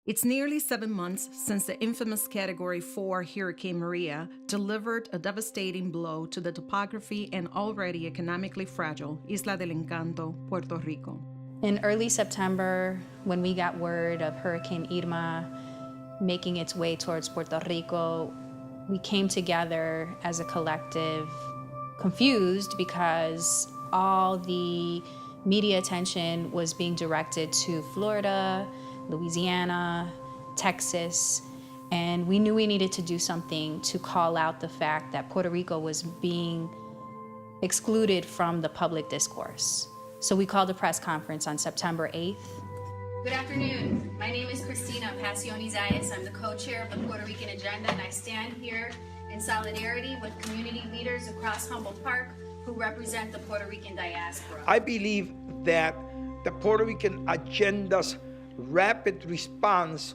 It's nearly 7 months since the infamous Category 4 Hurricane Maria delivered a devastating blow to the topography and already economically fragile Isla del Encanto, Puerto Rico. In early September, when we got word of Hurricane Irma making its way towards Puerto Rico, we came together as a collective, confused because all the media attention was being directed to Florida, Louisiana, Texas, and we knew we needed to do something to call out the fact that Puerto Rico was being excluded from the public discourse. So we called a press conference on September 8th. Good afternoon. My name is Cristina Pacioni-Zayas. I'm the co-chair of the Puerto Rican Agenda, and I stand here in solidarity with community leaders across Humboldt Park who represent the Puerto Rican diaspora. I believe that the Puerto Rican Agenda's rapid response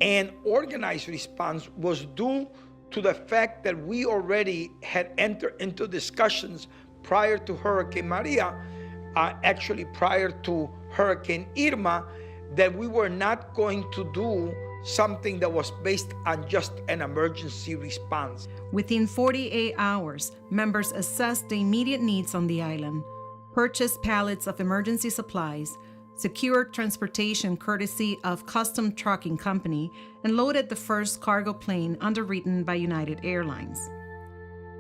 and organized response was due to the fact that we already had entered into discussions prior to Hurricane Maria, actually prior to Hurricane Irma, that we were not going to do something that was based on just an emergency response. Within 48 hours, members assessed the immediate needs on the island, purchased pallets of emergency supplies, secured transportation courtesy of Custom Trucking Company, and loaded the first cargo plane underwritten by United Airlines.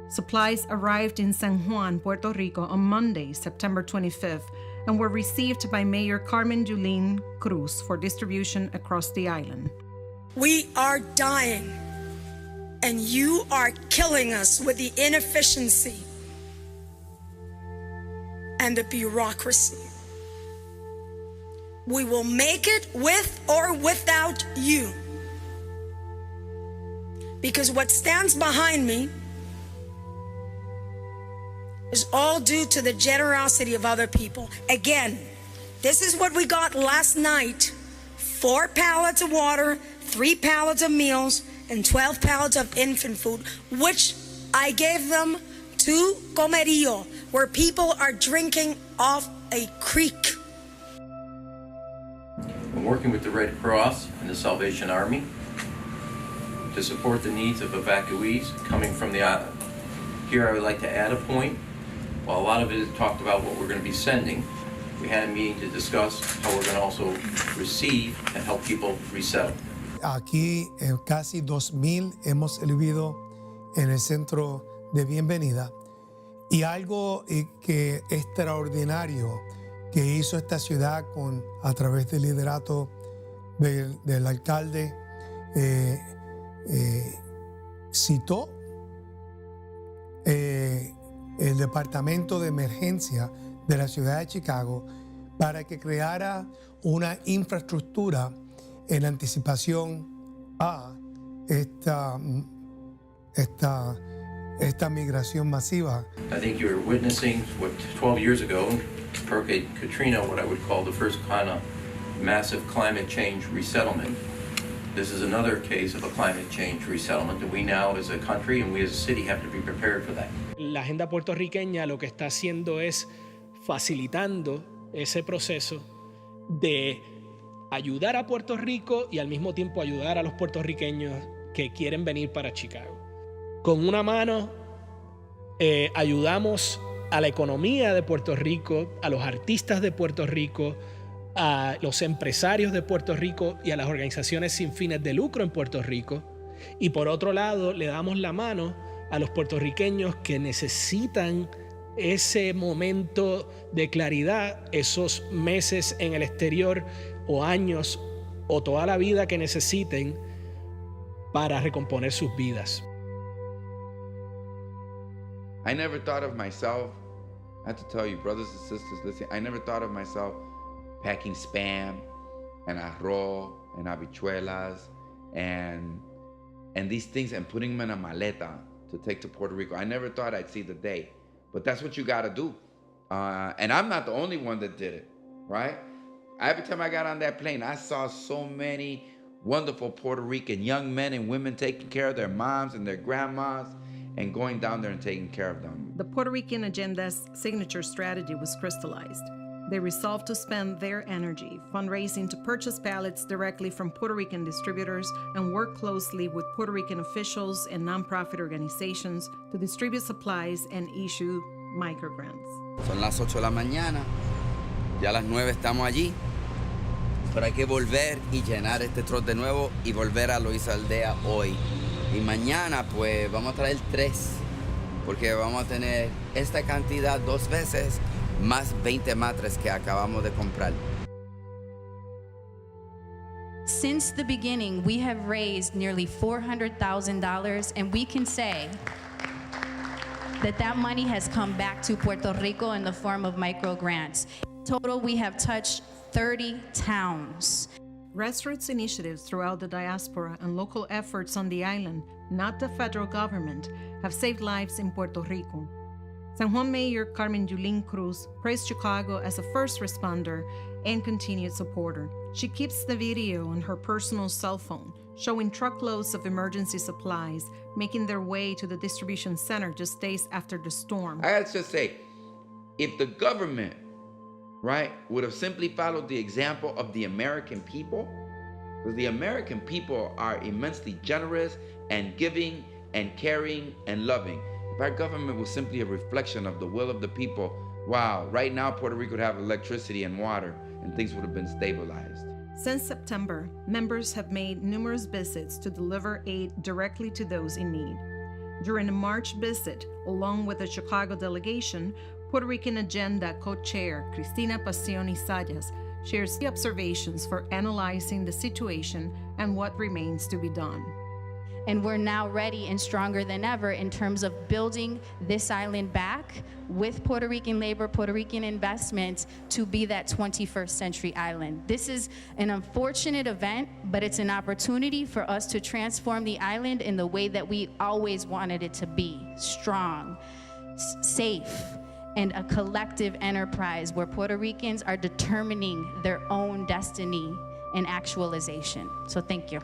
Supplies arrived in San Juan, Puerto Rico on Monday, September 25th, and were received by Mayor Carmen Yulín Cruz for distribution across the island. We are dying, and you are killing us with the inefficiency and the bureaucracy. We will make it with or without you. Because what stands behind me is all due to the generosity of other people. Again, this is what we got last night: 4 pallets of water, 3 pallets of meals, and 12 pallets of infant food, which I gave them to Comerío, where people are drinking off a creek. I'm working with the Red Cross and the Salvation Army to support the needs of evacuees coming from the island. Here I would like to add a point. While a lot of it is talked about what we're going to be sending, we had a meeting to discuss how we're going to also receive and help people resettle. Aquí casi 2,000 hemos vivido en el centro de bienvenida, y algo que extraordinario que hizo esta ciudad a través del liderato del alcalde, citó el Departamento de Emergencia de la ciudad de Chicago para que creara una infraestructura en anticipación a esta migración masiva. I think you're witnessing what 12 years ago, Hurricane Katrina, what I would call the first kind of massive climate change resettlement. This is another case of a climate change resettlement that we now as a country and we as a city have to be prepared for that. La agenda puertorriqueña lo que está haciendo es facilitando ese proceso de ayudar a Puerto Rico y al mismo tiempo ayudar a los puertorriqueños que quieren venir para Chicago. Con una mano ayudamos a la economía de Puerto Rico, a los artistas de Puerto Rico, a los empresarios de Puerto Rico y a las organizaciones sin fines de lucro en Puerto Rico. Y por otro lado, le damos la mano a los puertorriqueños que necesitan ese momento de claridad, esos meses en el exterior o años o toda la vida que necesiten para recomponer sus vidas. I never thought of myself, I have to tell you, brothers and sisters, listen, I never thought of myself packing Spam and arroz and habichuelas and these things and putting them in a maleta to take to Puerto Rico. I never thought I'd see the day, but that's what you gotta do. And I'm not the only one that did it, right? Every time I got on that plane, I saw so many wonderful Puerto Rican young men and women taking care of their moms and their grandmas and going down there and taking care of them. The Puerto Rican Agenda's signature strategy was crystallized: They resolved to spend their energy fundraising to purchase pallets directly from Puerto Rican distributors and work closely with Puerto Rican officials and nonprofit organizations to distribute supplies and issue microgrants. Son las 8 de la mañana, ya a las 9 estamos allí, pero hay que volver y llenar este trote de nuevo y volver a Luis Aldea hoy. Y mañana pues vamos a traer 3, porque vamos a tener esta cantidad 2 veces, más 20 matres que acabamos de comprar. Since the beginning, we have raised nearly $400,000, and we can say that money has come back to Puerto Rico in the form of micro grants. Total, we have touched 30 towns. Grassroots initiatives throughout the diaspora and local efforts on the island, not the federal government, have saved lives in Puerto Rico. San Juan Mayor Carmen Yulín Cruz praised Chicago as a first responder and continued supporter. She keeps the video on her personal cell phone, showing truckloads of emergency supplies making their way to the distribution center just days after the storm. I gotta just say, if the government, right, would have simply followed the example of the American people, because the American people are immensely generous and giving and caring and loving. If our government was simply a reflection of the will of the people, wow, right now Puerto Rico would have electricity and water and things would have been stabilized. Since September, members have made numerous visits to deliver aid directly to those in need. During a March visit, along with the Chicago delegation, Puerto Rican Agenda co-chair Cristina Pacioni Sayas shares the observations for analyzing the situation and what remains to be done. And we're now ready and stronger than ever in terms of building this island back with Puerto Rican labor, Puerto Rican investments to be that 21st century island. This is an unfortunate event, but it's an opportunity for us to transform the island in the way that we always wanted it to be: strong, safe, and a collective enterprise where Puerto Ricans are determining their own destiny and actualization. So thank you.